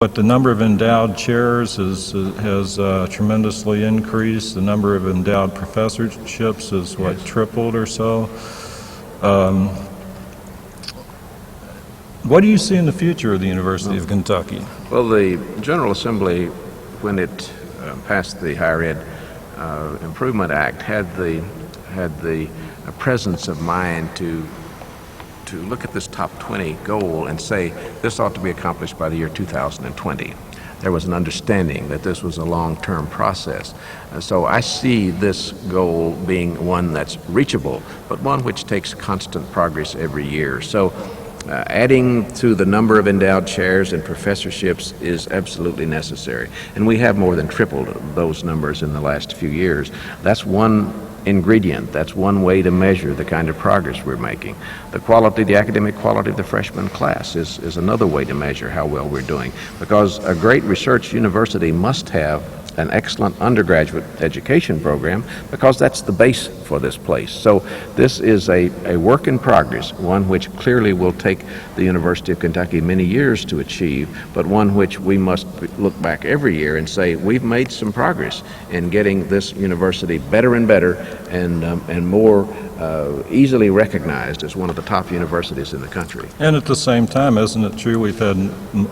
But the number of endowed chairs has tremendously increased. The number of endowed professorships is, tripled or so. What do you see in the future of the University of Kentucky? Well, the General Assembly, when it passed the Higher Ed Improvement Act, had the presence of mind to look at this top 20 goal and say this ought to be accomplished by the year 2020. There was an understanding that this was a long-term process. So I see this goal being one that's reachable, but one which takes constant progress every year. So adding to the number of endowed chairs and professorships is absolutely necessary. And we have more than tripled those numbers in the last few years. That's one ingredient. That's one way to measure the kind of progress we're making. The academic quality of the freshman class is another way to measure how well we're doing, because a great research university must have an excellent undergraduate education program, because that's the base for this place. So this is a work in progress, one which clearly will take the University of Kentucky many years to achieve, but one which we must look back every year and say we've made some progress in getting this university better and better and more easily recognized as one of the top universities in the country. And at the same time, isn't it true we've had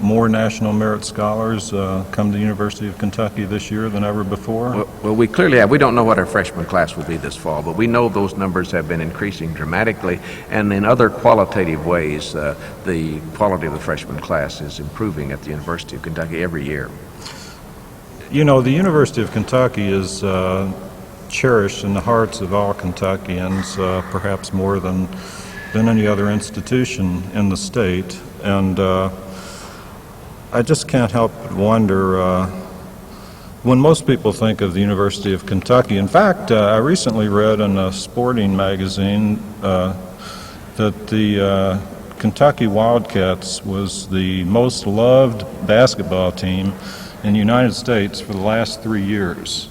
more National Merit Scholars come to the University of Kentucky this year than ever before? Well, we clearly have. We don't know what our freshman class will be this fall, but we know those numbers have been increasing dramatically, and in other qualitative ways, the quality of the freshman class is improving at the University of Kentucky every year. You know, the University of Kentucky is cherished in the hearts of all Kentuckians, perhaps more than any other institution in the state. And I just can't help but wonder, when most people think of the University of Kentucky, in fact, I recently read in a sporting magazine that the Kentucky Wildcats was the most loved basketball team in the United States for the last 3 years.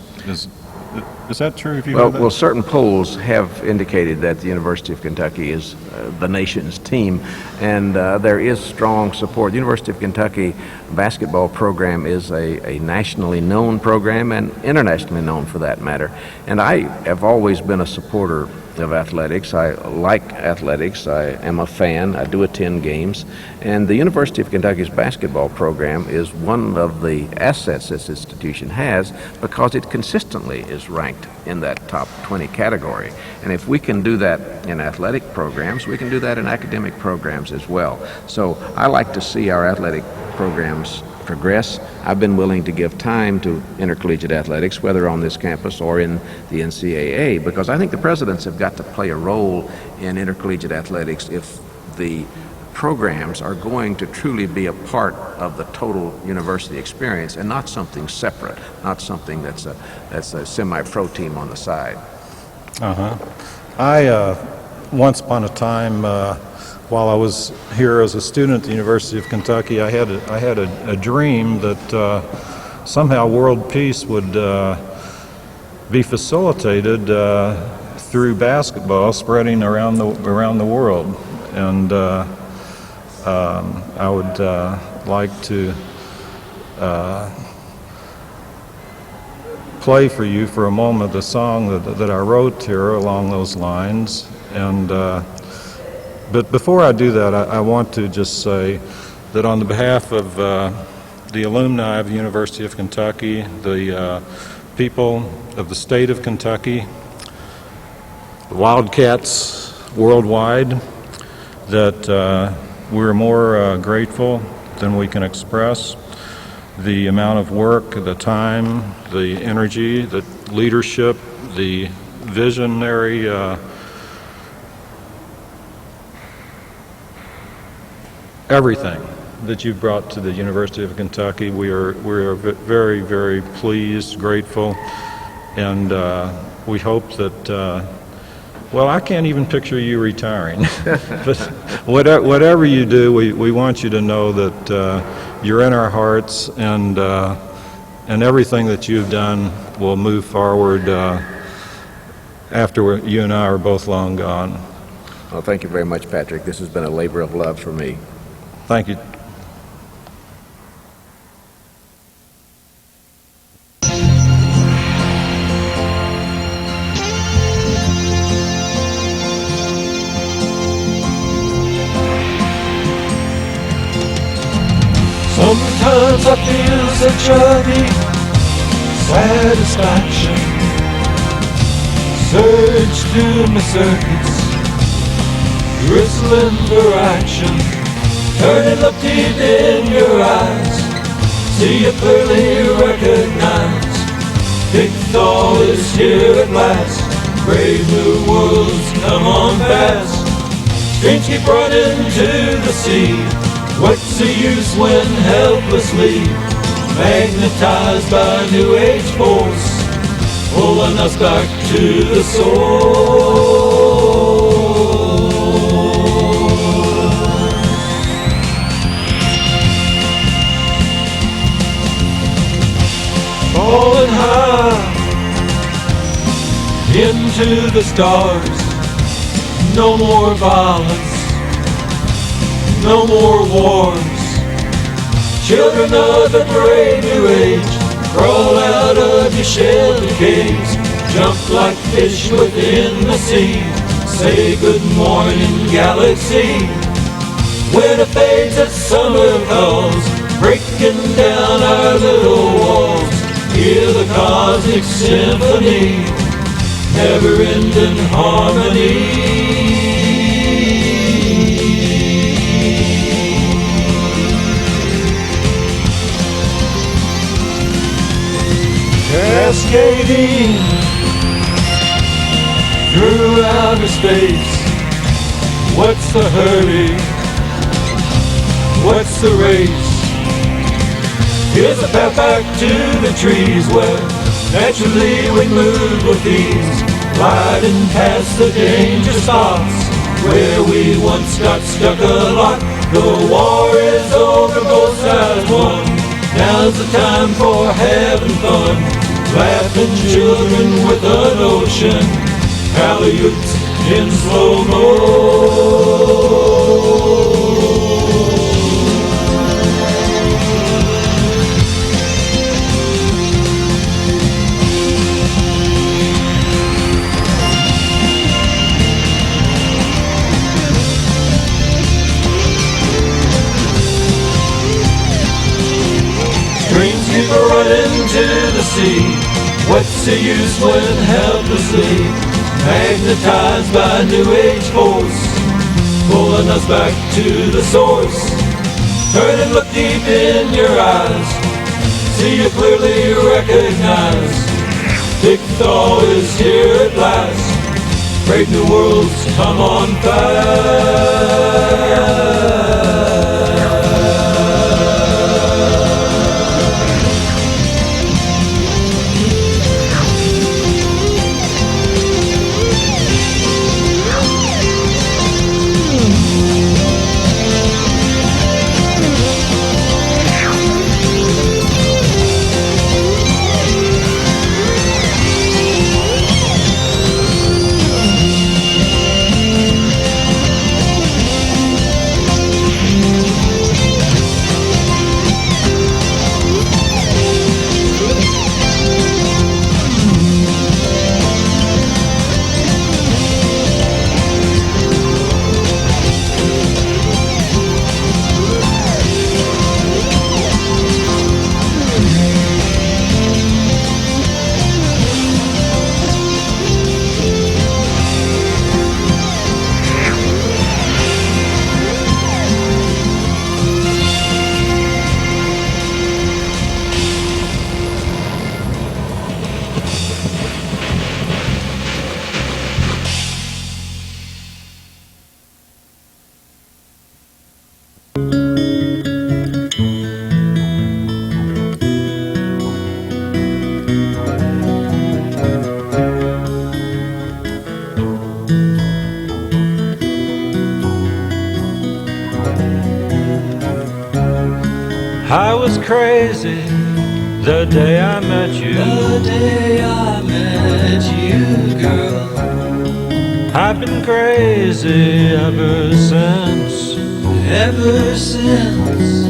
Is that true? Well, certain polls have indicated that the University of Kentucky is the nation's team, and there is strong support. The University of Kentucky basketball program is a nationally known program, and internationally known for that matter. And I have always been a supporter of athletics. I like athletics. I am a fan. I do attend games. And the University of Kentucky's basketball program is one of the assets this institution has, because it consistently is ranked in that top 20 category. And if we can do that in athletic programs, we can do that in academic programs as well. So I like to see our athletic programs progress. I've been willing to give time to intercollegiate athletics, whether on this campus or in the NCAA, because I think the presidents have got to play a role in intercollegiate athletics if the programs are going to truly be a part of the total university experience and not something separate, not something that's a semi-pro team on the side. I once upon a time, while I was here as a student at the University of Kentucky, I had a dream that somehow world peace would be facilitated through basketball spreading around the world, and I would like to play for you for a moment the song that I wrote here along those lines. And but before I do that, I want to just say that on the behalf of the alumni of the University of Kentucky, the people of the state of Kentucky, the Wildcats worldwide, that we're more grateful than we can express. The amount of work, the time, the energy, the leadership, the visionary everything that you've brought to the University of Kentucky. We are very, very pleased, grateful, and we hope that, well, I can't even picture you retiring, but whatever you do, we want you to know that you're in our hearts, and everything that you've done will move forward after you and I are both long gone. Well, thank you very much, Patrick. This has been a labor of love for me. Thank you. Sometimes I feel such a deep satisfaction surge through my circuits, bristling for action. Turn and look deep in your eyes, see you clearly recognize. Big thaw is here at last, brave new worlds come on fast. Streams keep running to the sea, what's the use when helplessly magnetized by new age force, pulling us back to the source. Falling high into the stars, no more violence, no more wars. Children of the brave new age, crawl out of your shelter caves, jump like fish within the sea, say good morning galaxy. Winter fades as summer calls, breaking down our little walls. Hear the cosmic symphony, never-ending harmony. Cascading through outer space, what's the hurry? What's the race? Here's a path back to the trees where naturally we move with ease, gliding past the danger spots where we once got stuck a lot. The war is over, both sides won. Now's the time for having fun, laughing children with an ocean, Halyards in slow-mo. Streams keep running to the sea, what's the use when helplessly magnetized by new age force, pulling us back to the source. Turn and look deep in your eyes, see you clearly recognize. Big thaw is here at last, brave new worlds come on fire. I was crazy the day I met you. The day I met you, girl. I've been crazy ever since. Ever since.